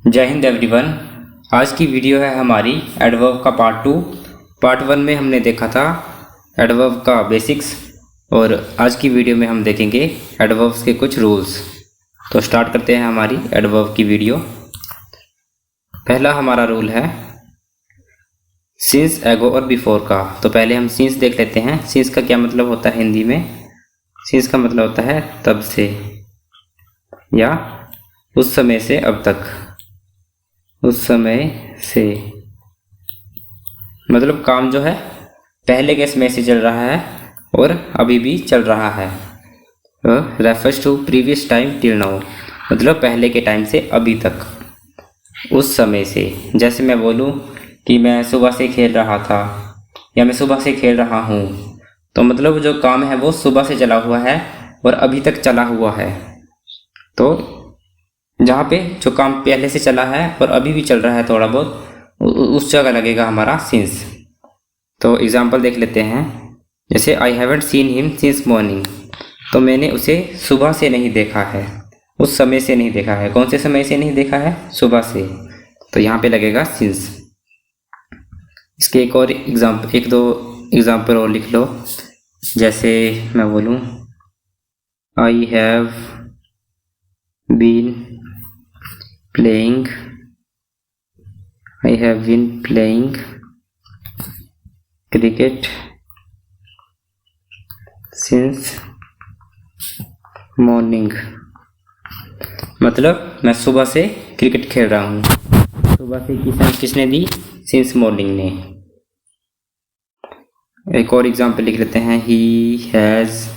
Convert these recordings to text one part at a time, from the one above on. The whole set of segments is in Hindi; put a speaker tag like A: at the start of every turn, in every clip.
A: जय हिंद एवरीवन। आज की वीडियो है हमारी एडवर्ब का पार्ट 2। पार्ट 1 में हमने देखा था एडवर्ब का बेसिक्स और आज की वीडियो में हम देखेंगे एडवर्ब्स के कुछ रूल्स। तो स्टार्ट करते हैं हमारी एडवर्ब की वीडियो। पहला हमारा रूल है सिंस, एगो और बिफोर का। तो पहले हम सिंस देख लेते हैं। सिंस का क्या मतलब होता है हिंदी में? सिंस का मतलब होता है तब से या उस समय से अब तक। उस समय से मतलब काम जो है पहले के समय से चल रहा है और अभी भी चल रहा है। Refers to previous time till now, मतलब पहले के टाइम से अभी तक। उस समय से, जैसे मैं बोलूँ कि मैं सुबह से खेल रहा था या मैं सुबह से खेल रहा हूँ, तो मतलब जो काम है वो सुबह से चला हुआ है और अभी तक चला हुआ है। तो जहाँ पे जो काम पहले से चला है और अभी भी चल रहा है थोड़ा बहुत, उस जगह लगेगा हमारा सिंस। तो एग्जांपल देख लेते हैं। जैसे I haven't seen him since morning, तो मैंने उसे सुबह से नहीं देखा है, उस समय से नहीं देखा है। कौन से समय से नहीं देखा है? सुबह से। तो यहाँ पे लगेगा सिंस। इसके एक दो एग्जाम्पल और लिख लो। जैसे मैं बोलूँ I have been playing cricket since morning, मतलब मैं सुबह से क्रिकेट खेल रहा हूँ। सुबह से किसने दी? सिंस मॉर्निंग ने। एक और एग्जाम्पल लिख लेते हैं। He has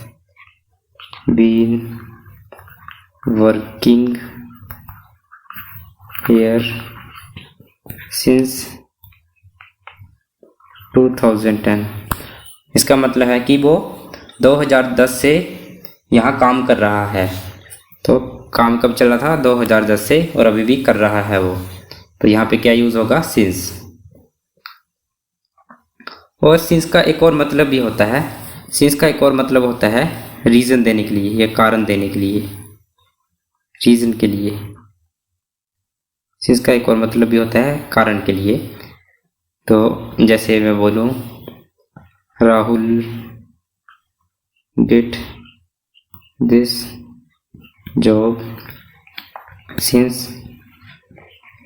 A: been working here since 2010। इसका मतलब है कि वो 2010 से यहाँ काम कर रहा है। तो काम कब चल रहा था? 2010 से, और अभी भी कर रहा है वो। तो यहाँ पे क्या यूज़ होगा? सिंस। और सिंस का एक और मतलब भी होता है। सिंस का एक और मतलब होता है रीज़न देने के लिए या कारण देने के लिए, रीज़न के लिए। सिंस का एक और मतलब भी होता है कारण के लिए। तो जैसे मैं बोलूँ Rahul get this job since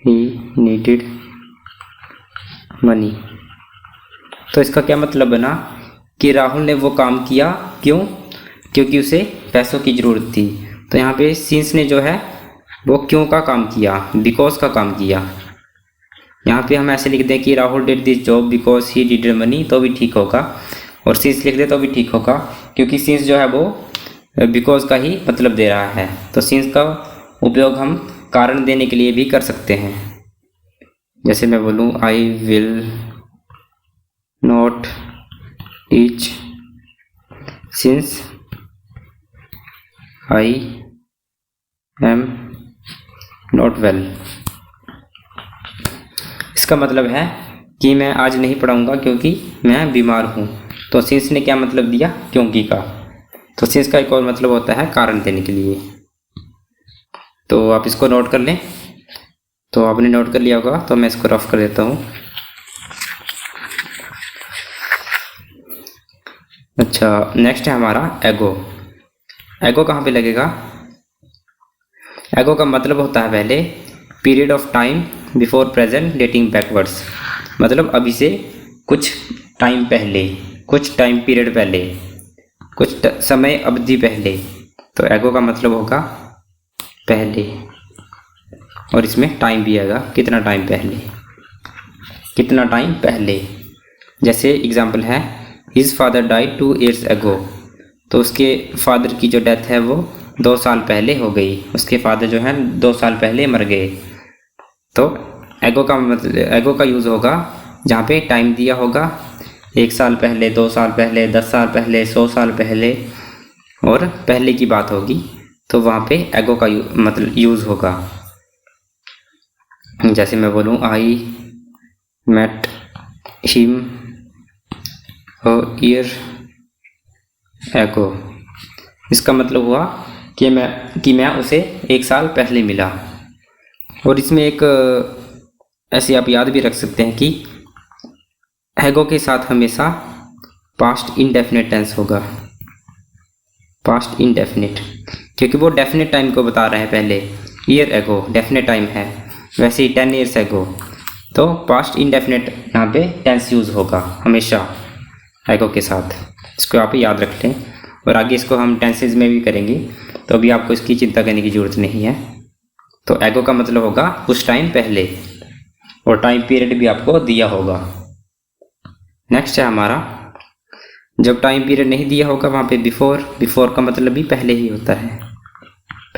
A: he needed money. तो इसका क्या मतलब बना कि राहुल ने वो काम किया, क्यों? क्योंकि उसे पैसों की ज़रूरत थी। तो यहाँ पे सिंस ने जो है वो क्यों का काम किया? बिकॉज का काम किया। यहाँ पे हम ऐसे लिख दें कि Rahul did this job because he needed money, तो भी ठीक होगा। और सिंस लिख दे तो भी ठीक होगा, क्योंकि सिंस जो है वो बिकॉज का ही मतलब दे रहा है। तो सिंस का उपयोग हम कारण देने के लिए भी कर सकते हैं। जैसे मैं बोलूँ I will not teach since I am not well. इसका मतलब है कि मैं आज नहीं पढ़ाऊंगा क्योंकि मैं बीमार हूँ। तो सिंस ने क्या मतलब दिया? क्योंकि का। तो सिंस का एक और मतलब होता है कारण देने के लिए। तो आप इसको नोट कर लें। तो आपने नोट कर लिया होगा, तो मैं इसको रफ कर देता हूँ। अच्छा, नेक्स्ट है हमारा एगो। एगो कहाँ पे लगेगा? एगो का मतलब होता है पहले period of time before present dating backwards, मतलब अभी से कुछ टाइम पहले, कुछ टाइम पीरियड पहले, कुछ समय अवधि पहले। तो एगो का मतलब होगा पहले, और इसमें टाइम भी आएगा, कितना टाइम पहले, कितना टाइम पहले। जैसे एग्जाम्पल है his father died 2 years ago, तो उसके फादर की जो डेथ है वो 2 साल पहले हो गई। उसके फादर जो है 2 साल पहले मर गए। तो एगो का मतलब, एगो का यूज़ होगा जहाँ पे टाइम दिया होगा 1 साल पहले, 2 साल पहले, 10 साल पहले, 100 साल पहले, और पहले की बात होगी। तो वहाँ पे एगो का मतलब यूज़ होगा। जैसे मैं बोलूँ I met him a year ago, इसका मतलब हुआ कि मैं उसे 1 साल पहले मिला। और इसमें एक ऐसे आप याद भी रख सकते हैं कि हैगो के साथ हमेशा पास्ट इंडेफिनिट टेंस होगा, पास्ट इंडेफिनिट, क्योंकि वो डेफिनेट टाइम को बता रहे हैं। पहले ईयर एगो डेफिनेट टाइम है, वैसे ही 10 ईयर्स एगो, तो पास्ट इंडेफिनिट यहाँ पे टेंस यूज़ होगा हमेशा एगो के साथ। इसको आप याद रख लें, और आगे इसको हम टेंसेज में भी करेंगे, तो अभी आपको इसकी चिंता करने की ज़रूरत नहीं है। तो एगो का मतलब होगा कुछ टाइम पहले, और टाइम पीरियड भी आपको दिया होगा। नेक्स्ट है हमारा, जब टाइम पीरियड नहीं दिया होगा वहाँ पे बिफोर, बिफोर का मतलब भी पहले ही होता है,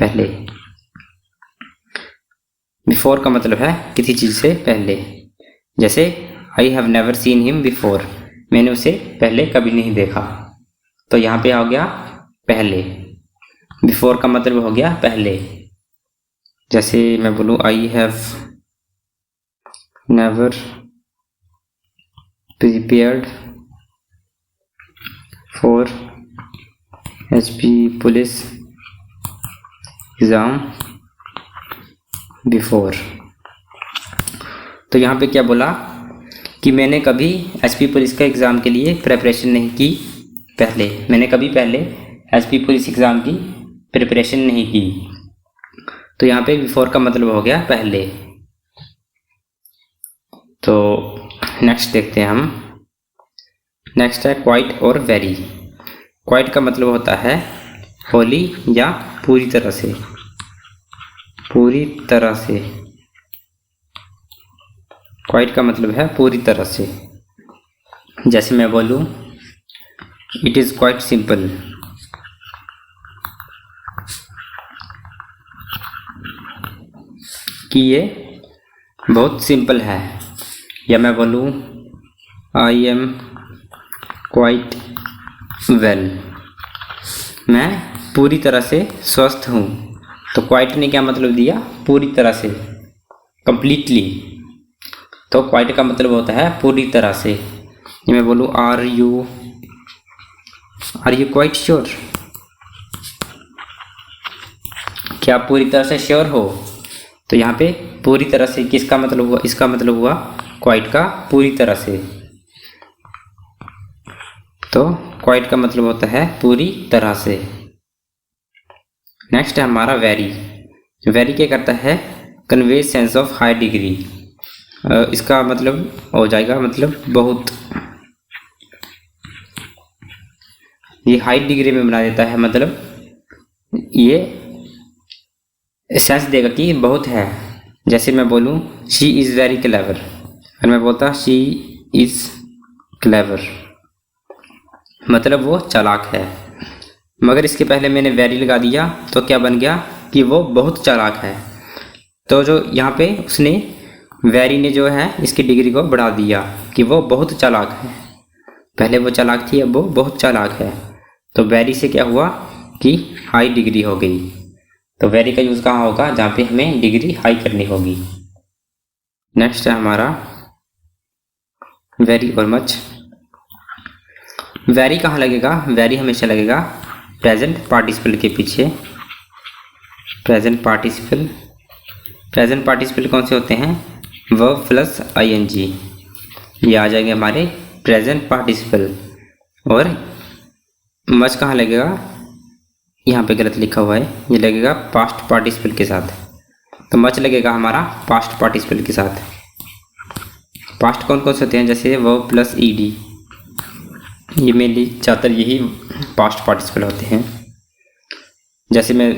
A: पहले। बिफोर का मतलब है किसी चीज़ से पहले, जैसे I have never seen him before, मैंने उसे पहले कभी नहीं देखा, तो यहाँ पे आ गया पहले। बिफोर का मतलब हो गया पहले। जैसे मैं बोलूँ I have never prepared for HP police exam before. तो यहाँ पे क्या बोला कि मैंने कभी HP पुलिस का एग्ज़ाम के लिए प्रिपरेशन नहीं की पहले, मैंने कभी पहले HP पुलिस एग्ज़ाम की प्रिपरेशन नहीं की। तो यहाँ पे बिफोर का मतलब हो गया पहले। तो नेक्स्ट देखते हैं हम। नेक्स्ट है क्वाइट और वेरी। क्वाइट का मतलब होता है होली या पूरी तरह से, पूरी तरह से। क्वाइट का मतलब है पूरी तरह से। जैसे मैं बोलूँ इट इज़ क्वाइट सिंपल, कि ये बहुत सिंपल है। या मैं बोलूँ आई एम क्वाइट वेल, मैं पूरी तरह से स्वस्थ हूँ। तो क्वाइट ने क्या मतलब दिया, पूरी तरह से, कंप्लीटली। तो क्वाइट का मतलब होता है पूरी तरह से। ये मैं बोलूँ आर यू क्वाइट श्योर, क्या आप पूरी तरह से श्योर हो। तो यहाँ पे पूरी तरह से किसका मतलब हुआ, इसका मतलब हुआ क्वाइट का पूरी तरह से। तो क्वाइट का मतलब होता है पूरी तरह से। नेक्स्ट है हमारा वेरी। वेरी क्या करता है, convey sense of high degree. इसका मतलब हो जाएगा मतलब बहुत, ये हाई डिग्री में बना देता है, मतलब ये सेंस देगा कि बहुत है। जैसे मैं बोलूँ शी इज़ वेरी क्लेवर, और मैं बोलता शी इज़ क्लेवर, मतलब वो चालाक है। मगर इसके पहले मैंने वेरी लगा दिया तो क्या बन गया कि वो बहुत चालाक है। तो जो यहाँ पे उसने वेरी ने जो है इसकी डिग्री को बढ़ा दिया कि वो बहुत चालाक है। पहले वो चालाक थी, अब वो बहुत चालाक है। तो वेरी से क्या हुआ कि हाई डिग्री हो गई। तो वेरी का यूज़ कहाँ होगा, जहाँ पे हमें डिग्री हाई करनी होगी। नेक्स्ट है हमारा वेरी और मच। वेरी कहाँ लगेगा, वेरी हमेशा लगेगा प्रेजेंट पार्टिसिपल के पीछे। प्रेजेंट पार्टिसिपल, प्रेजेंट पार्टिसिपल कौन से होते हैं, वर्ब प्लस ING, ये आ जाएंगे हमारे प्रेजेंट पार्टिसिपल। और मच कहाँ लगेगा, यहाँ पे गलत लिखा हुआ है, ये लगेगा पास्ट पार्टिसिपल के साथ। तो मच लगेगा हमारा पास्ट पार्टिसिपल के साथ। पास्ट कौन कौन से होते हैं, जैसे वर्ब प्लस ED, ये मेनली ज़्यादातर यही पास्ट पार्टिसिपल होते हैं। जैसे मैं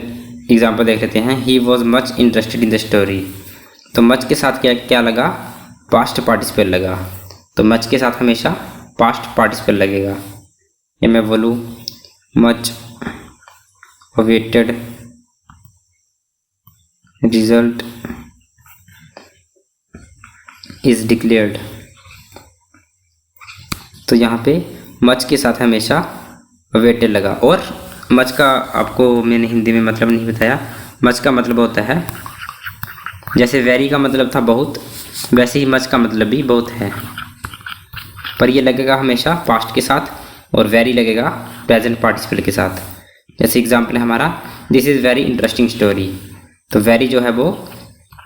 A: एग्जांपल देख लेते हैं, he was much interested in the story. तो मच के साथ क्या क्या लगा, पास्ट पार्टिसिपल लगा। तो मच के साथ हमेशा पास्ट पार्टिसिपल लगेगा। या मैं बोलूँ much awaited result is declared. तो यहाँ पे मच के साथ हमेशा अवेटेड लगा। और मच का आपको मैंने हिंदी में मतलब नहीं बताया। मच का मतलब होता है, जैसे वेरी का मतलब था बहुत, वैसे ही मच का मतलब भी बहुत है, पर ये लगेगा हमेशा पास्ट के साथ, और वेरी लगेगा प्रेजेंट पार्टिसिपल के साथ। जैसे एग्जाम्पल है हमारा this is very interesting story. तो वेरी जो है वो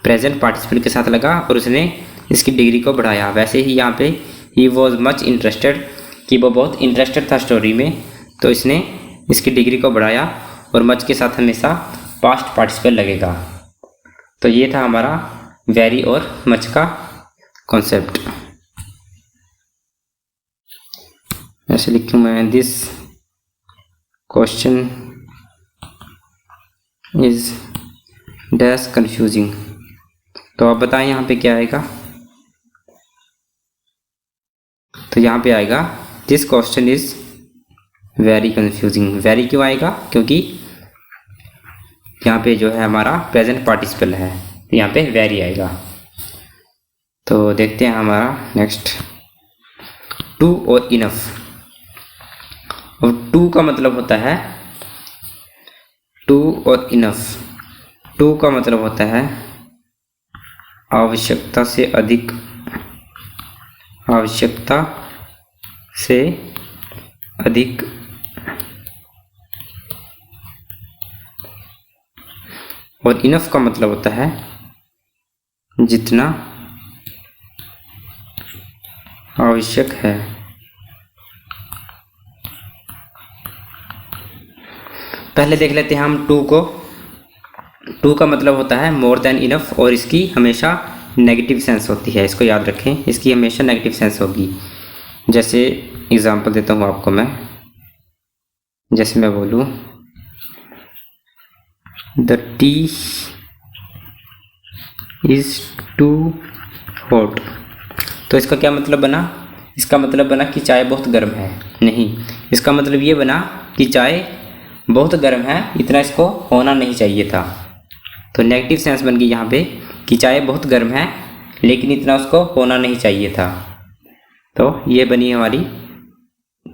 A: प्रेजेंट पार्टिसिपल के साथ लगा और उसने इसकी डिग्री को बढ़ाया। वैसे ही यहाँ पे ही वॉज मच इंटरेस्टेड, कि वो बहुत इंटरेस्टेड था स्टोरी में, तो इसने इसकी डिग्री को बढ़ाया और मच के साथ हमेशा पास्ट पार्टिसिपल लगेगा। तो ये था हमारा वेरी और मच का कॉन्सेप्ट। ऐसे लिखूँ मैं, this question is dash confusing. तो आप बताएं यहाँ पे क्या आएगा। तो यहाँ पे आएगा this question is very confusing. Very क्यों आएगा? क्योंकि यहाँ पे जो है हमारा प्रेजेंट पार्टिसिपल है, यहाँ पे वेरी आएगा। तो देखते हैं हमारा नेक्स्ट, टू और इनफ। और टू का मतलब होता है, टू और इनफ, टू का मतलब होता है आवश्यकता से अधिक, आवश्यकता से अधिक। और इनफ का मतलब होता है जितना आवश्यक है। पहले देख लेते हैं हम टू को। टू का मतलब होता है मोर देन इनफ, और इसकी हमेशा नेगेटिव सेंस होती है, इसको याद रखें, इसकी हमेशा नेगेटिव सेंस होगी। जैसे एग्जांपल देता हूँ आपको मैं, जैसे मैं बोलूँ the tea is too hot, तो इसका क्या मतलब बना? इसका मतलब बना कि चाय बहुत गर्म है। नहीं, इसका मतलब ये बना कि चाय बहुत गर्म है, इतना इसको होना नहीं चाहिए था। तो नेगेटिव सेंस बन गई यहाँ पे कि चाय बहुत गर्म है लेकिन इतना उसको होना नहीं चाहिए था। तो ये बनी हमारी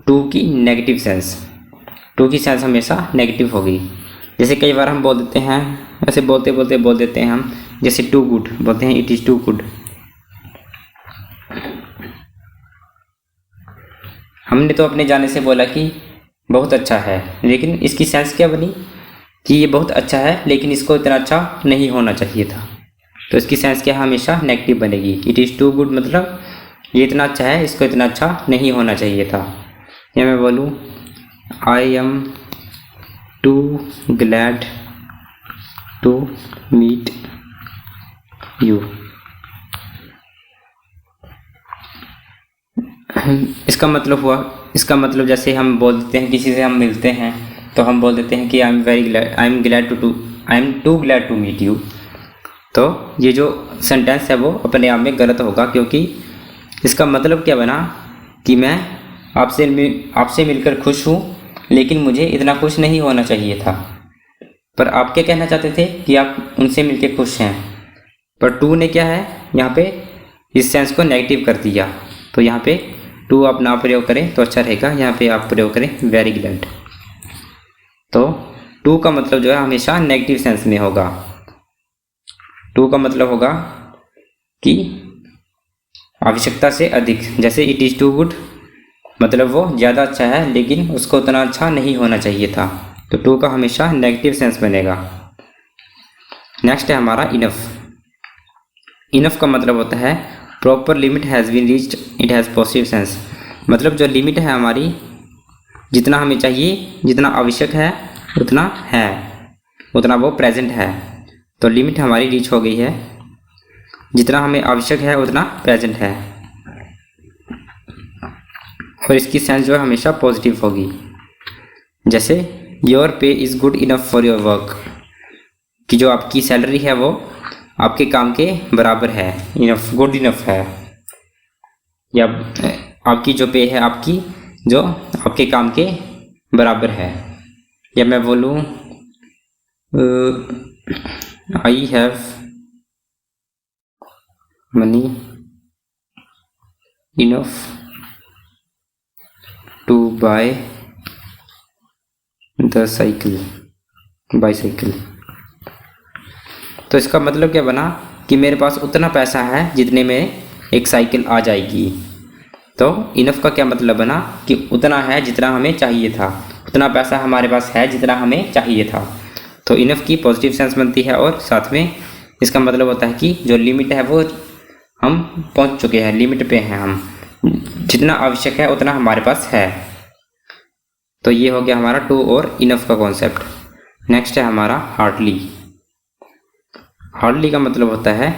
A: टू की नेगेटिव सेंस। टू की सेंस हमेशा नेगेटिव होगी। जैसे कई बार हम बोल देते हैं, ऐसे बोलते बोलते बोल देते हैं हम, जैसे टू गुड बोलते हैं, इट इज़ टू गुड। हमने तो अपने जाने से बोला कि बहुत अच्छा है, लेकिन इसकी सेंस क्या बनी कि ये बहुत अच्छा है लेकिन इसको इतना अच्छा नहीं होना चाहिए था। तो इसकी सेंस क्या हमेशा नेगेटिव बनेगी। इट इज़ टू गुड मतलब ये इतना अच्छा है, इसको इतना अच्छा नहीं होना चाहिए था। या मैं बोलूँ I am too glad to meet you. इसका मतलब हुआ, इसका मतलब जैसे हम बोल देते हैं किसी से हम मिलते हैं तो हम बोल देते हैं कि I am very glad, I am too glad to meet you. तो ये जो सेंटेंस है वो अपने आप में गलत होगा, क्योंकि इसका मतलब क्या बना कि मैं आपसे मिलकर खुश हूँ लेकिन मुझे इतना खुश नहीं होना चाहिए था। पर आप क्या कहना चाहते थे कि आप उनसे मिलकर खुश हैं, पर टू ने क्या है यहाँ पे इस सेंस को नेगेटिव कर दिया। तो यहाँ पे टू आप ना प्रयोग करें तो अच्छा रहेगा, यहाँ पे आप प्रयोग करें वेरी ग्लैड। तो टू का मतलब जो है हमेशा नेगेटिव सेंस में होगा। टू का मतलब होगा कि आवश्यकता से अधिक। जैसे इट इज़ टू गुड मतलब वो ज़्यादा अच्छा है लेकिन उसको उतना अच्छा नहीं होना चाहिए था। तो टू का हमेशा नेगेटिव सेंस बनेगा। नेक्स्ट है हमारा इनफ। इनफ का मतलब होता है proper limit has been reached, it has positive sense. मतलब जो लिमिट है हमारी, जितना हमें चाहिए, जितना आवश्यक है उतना है, उतना वो प्रेजेंट है। तो लिमिट हमारी रीच हो गई है, जितना हमें आवश्यक है उतना प्रेजेंट है। और इसकी सेंस जो है हमेशा पॉजिटिव होगी। जैसे योर पे is good enough for your work, कि जो आपकी सैलरी है वो आपके काम के बराबर है, इनफ, गुड इनफ है। या आपकी जो पे है आपकी जो आपके काम के बराबर है। या मैं बोलूँ I have money enough to buy the cycle, bicycle. तो इसका मतलब क्या बना कि मेरे पास उतना पैसा है जितने में एक साइकिल आ जाएगी। तो इनफ का क्या मतलब बना कि उतना है जितना हमें चाहिए था, उतना पैसा हमारे पास है जितना हमें चाहिए था। तो इनफ की पॉजिटिव सेंस बनती है और साथ में इसका मतलब होता है कि जो लिमिट है वो हम पहुंच चुके हैं, लिमिट पे हैं हम, जितना आवश्यक है उतना हमारे पास है। तो ये हो गया हमारा टू और इनफ का कॉन्सेप्ट। नेक्स्ट है हमारा हार्डली। हार्डली का मतलब होता है,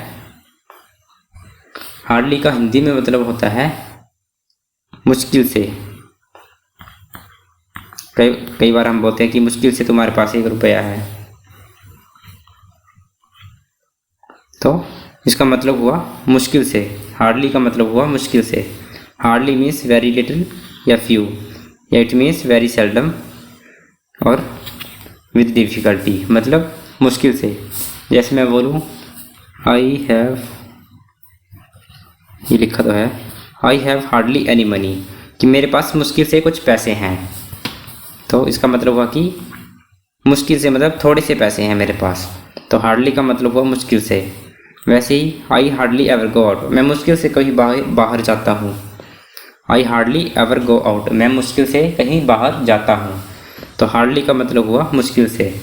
A: हार्डली का हिंदी में मतलब होता है मुश्किल से। कई बार हम बोलते हैं कि मुश्किल से तुम्हारे पास 1 रुपया है, तो इसका मतलब हुआ मुश्किल से। हार्डली का मतलब हुआ मुश्किल से। हार्डली मीन्स वेरी लिटिल या फ्यू, या इट मीन्स वेरी सेल्डम और विद डिफ़िकल्टी, मतलब मुश्किल से। जैसे मैं बोलूँ आई हैव, ये लिखा तो है I have hardly any money, कि मेरे पास मुश्किल से कुछ पैसे हैं। तो इसका मतलब हुआ कि मुश्किल से मतलब थोड़े से पैसे हैं मेरे पास, तो हार्डली का मतलब हुआ मुश्किल से। वैसे ही I hardly ever go out, मैं मुश्किल से कहीं बाहर जाता हूँ। I hardly ever go out, मैं मुश्किल से कहीं बाहर जाता हूँ। तो हार्डली का मतलब हुआ मुश्किल से।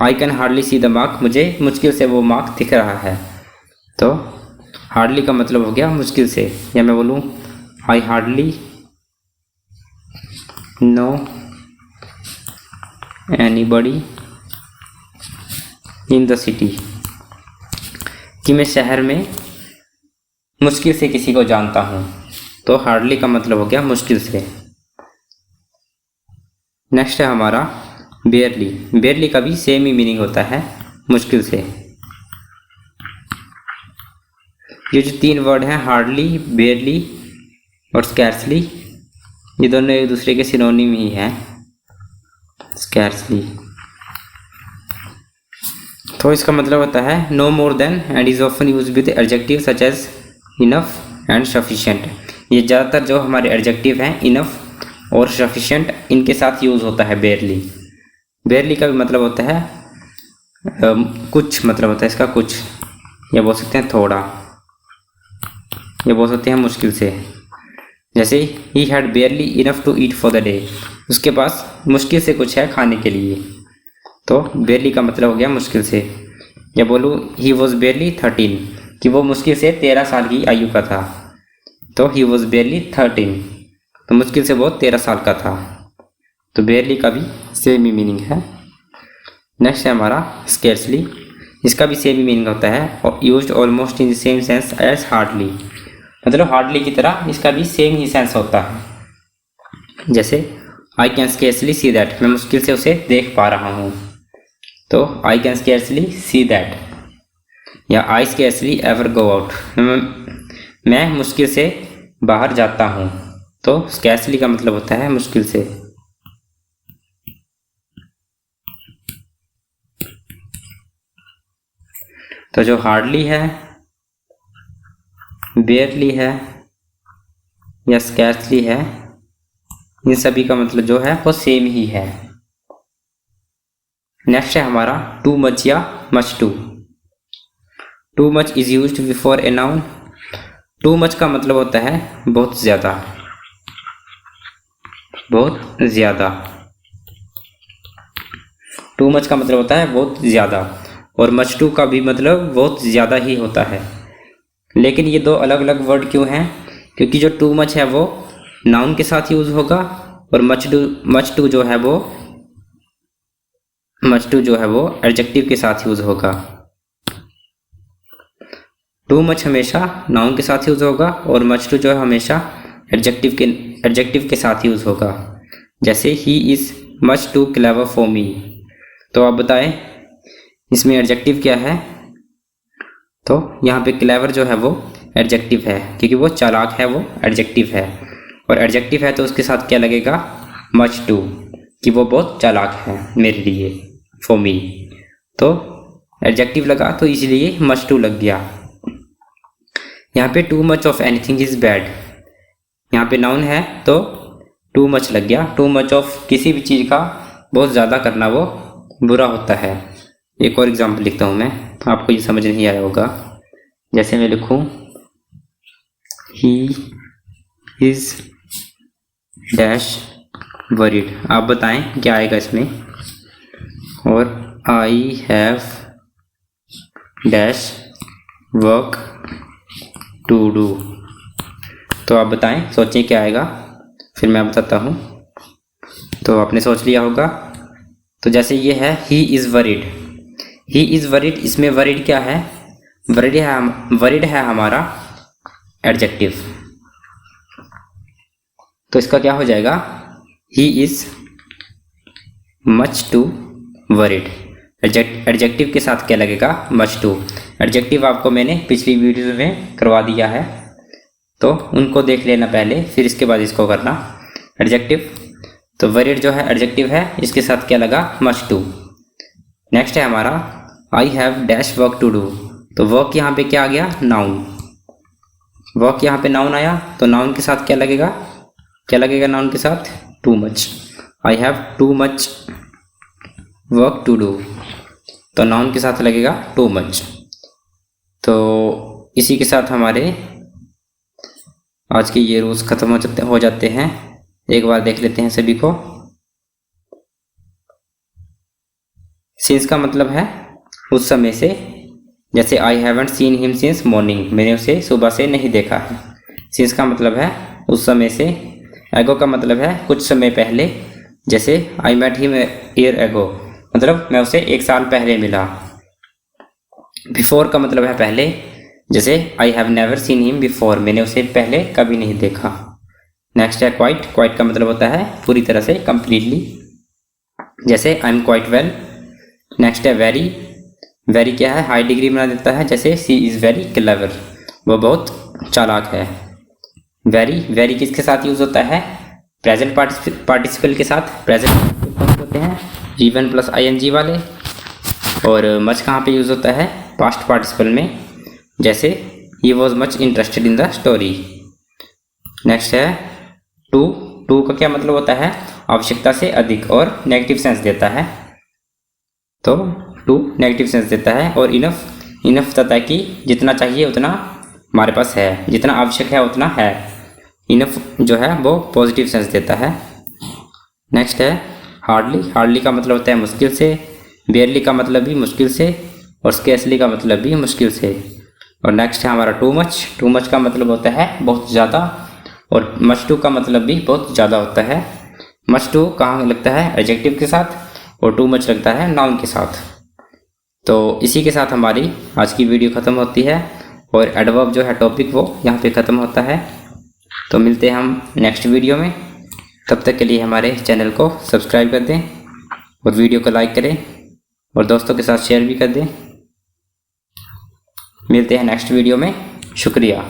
A: I can hardly see the mark, मुझे मुश्किल से वो मार्क दिख रहा है। तो हार्डली का मतलब हो गया मुश्किल से। या मैं बोलूँ I hardly no anybody in the city, कि मैं शहर में मुश्किल से किसी को जानता हूँ। तो हार्डली का मतलब हो गया मुश्किल से। नेक्स्ट है हमारा बेयरली। बेयरली का भी सेम ही मीनिंग होता है मुश्किल से। ये जो 3 वर्ड हैं हार्डली, बेयरली और स्कैर्सली, ये दोनों एक दूसरे के सिनोनिम ही हैं। स्कैर्सली तो इसका मतलब होता है no more than and is often use with adjective such as enough and sufficient. ये ज़्यादातर जो हमारे एडजेक्टिव हैं इनफ और सफिशिएंट, इनके साथ यूज़ होता है बेयरली। बेयरली का भी मतलब होता है कुछ, मतलब होता है इसका कुछ, या बोल सकते हैं थोड़ा, ये बोल सकते हैं मुश्किल से। जैसे he had barely enough to eat for the day, उसके पास मुश्किल से कुछ है खाने के लिए। तो बेयरली का मतलब हो गया मुश्किल से। या बोलूँ ही वॉज बेयरली 13, कि वो मुश्किल से 13 साल की आयु का था। तो ही वॉज बेयरली 13, तो मुश्किल से वो 13 साल का था। तो बेयरली का भी सेम ही मीनिंग है। नेक्स्ट है हमारा स्केर्सली। इसका भी सेम ही मीनिंग होता है और used almost in the same sense as hardly, मतलब हार्डली की तरह इसका भी सेम ही सेंस होता है। जैसे I can scarcely see that, मैं मुश्किल से उसे देख पा रहा हूँ। तो I can scarcely see that. या आई स्केर्सली एवर गो आउट, मैं मुश्किल से बाहर जाता हूँ। तो स्केर्सली का मतलब होता है मुश्किल से। तो जो हार्डली है, बेयरली है या स्कैर्सली है, इन सभी का मतलब जो है वो सेम ही है। नेक्स्ट है हमारा टू मच या much too. Too much is used before a noun. Too much का मतलब होता है बहुत ज़्यादा, बहुत ज़्यादा। टू मच का मतलब होता है बहुत ज़्यादा, और मच टू का भी मतलब बहुत ज़्यादा ही होता है। लेकिन ये दो अलग अलग वर्ड क्यों हैं? क्योंकि जो टू मच है वो नाउन के साथ यूज़ होगा, और मच टू जो है वो एडजेक्टिव के साथ यूज़ होगा। टू मच हमेशा नाउन के साथ यूज़ होगा, और मच टू जो है हमेशा एडजेक्टिव के साथ यूज़ होगा। जैसे he is much too clever for me. तो आप बताएं इसमें एडजेक्टिव क्या है? तो यहाँ पे क्लेवर जो है वो एडजेक्टिव है, क्योंकि वो चालाक है, वो एडजेक्टिव है। और एडजेक्टिव है तो उसके साथ क्या लगेगा? मच टू, कि वो बहुत चालाक है मेरे लिए, फॉर मी। तो एडजेक्टिव लगा तो इसलिए मच टू लग गया। यहाँ पे too much of anything is bad, यहाँ पे नाउन है तो टू मच लग गया। टू मच ऑफ किसी भी चीज़ का बहुत ज़्यादा करना वो बुरा होता है। एक और एग्जांपल लिखता हूँ मैं, आपको ये समझ नहीं आया होगा। जैसे मैं लिखूँ ही इज़ डैश वरीड, आप बताएं क्या आएगा इसमें। और I have dash work to do. तो आप बताएं, सोचें क्या आएगा, फिर मैं बताता हूँ। तो आपने सोच लिया होगा। तो जैसे ये है he is worried, he is worried, इसमें वरीड क्या है? वरीड है हमारा एडजेक्टिव। तो इसका क्या हो जाएगा? ही is much to worried. Adjective के साथ क्या लगेगा? Much to. एडजेक्टिव आपको मैंने पिछली वीडियो में करवा दिया है, तो उनको देख लेना पहले, फिर इसके बाद इसको करना। एडजेक्टिव, तो वरीड जो है एडजेक्टिव है, इसके साथ क्या लगा? Much to. नेक्स्ट है हमारा I have dash work to do. तो वर्क यहाँ पे क्या आ गया? नाउन। वर्क यहाँ पे नाउन आया, तो नाउन के साथ क्या लगेगा? क्या लगेगा नाउन के साथ? Too much. I have too much work to do, तो नाउन के साथ लगेगा टू मच। तो इसी के साथ हमारे आज के ये रूल्स खत्म हो जाते हैं। एक बार देख लेते हैं सभी को। सिंस का मतलब है उस समय से, जैसे I haven't seen him since morning, मैंने उसे सुबह से नहीं देखा है। सिंस का मतलब है उस समय से। एगो का मतलब है कुछ समय पहले, जैसे आई मेट हिम ईयर एगो, मतलब मैं उसे एक साल पहले मिला। बिफोर का मतलब है पहले, जैसे I have never seen him before, मैंने उसे पहले कभी नहीं देखा। नेक्स्ट है क्वाइट। क्वाइट का मतलब होता है पूरी तरह से, कंप्लीटली, जैसे I am quite well. Next है वेरी। वेरी क्या है? हाई डिग्री बना देता है, जैसे सी इज़ वेरी क्लेवर, वो बहुत चालाक है। वेरी, वेरी किसके साथ यूज़ होता है? प्रेजेंट पार्टिसिपल के साथ। प्रेजेंट होते हैं V1 प्लस ING वाले। और मच कहाँ पे यूज़ होता है? पास्ट पार्टिसिपल में, जैसे he was much interested in the story. Next है टू। टू का क्या मतलब होता है? आवश्यकता से अधिक, और नेगेटिव सेंस देता है। तो टू नेगेटिव सेंस देता है। और इनफ, इनफ बताता है कि जितना चाहिए उतना हमारे पास है, जितना आवश्यक है उतना है। इनफ जो है वो पॉजिटिव सेंस देता है। नेक्स्ट है हार्डली। हार्डली का मतलब होता है मुश्किल से। बेयरली का मतलब भी मुश्किल से, और स्केर्सली का मतलब भी मुश्किल से। और नेक्स्ट है हमारा टू मच। टू मच का मतलब होता है बहुत ज़्यादा, और मच टू का मतलब भी बहुत ज़्यादा होता है। मच टू कहाँ लगता है? एडजेक्टिव के साथ, और टू मच लगता है नाउन के साथ। तो इसी के साथ हमारी आज की वीडियो ख़त्म होती है, और एडवर्ब जो है टॉपिक वो यहाँ पे ख़त्म होता है। तो मिलते हैं हम नेक्स्ट वीडियो में। तब तक के लिए हमारे चैनल को सब्सक्राइब कर दें, और वीडियो को लाइक करें, और दोस्तों के साथ शेयर भी कर दें। मिलते हैं नेक्स्ट वीडियो में। शुक्रिया।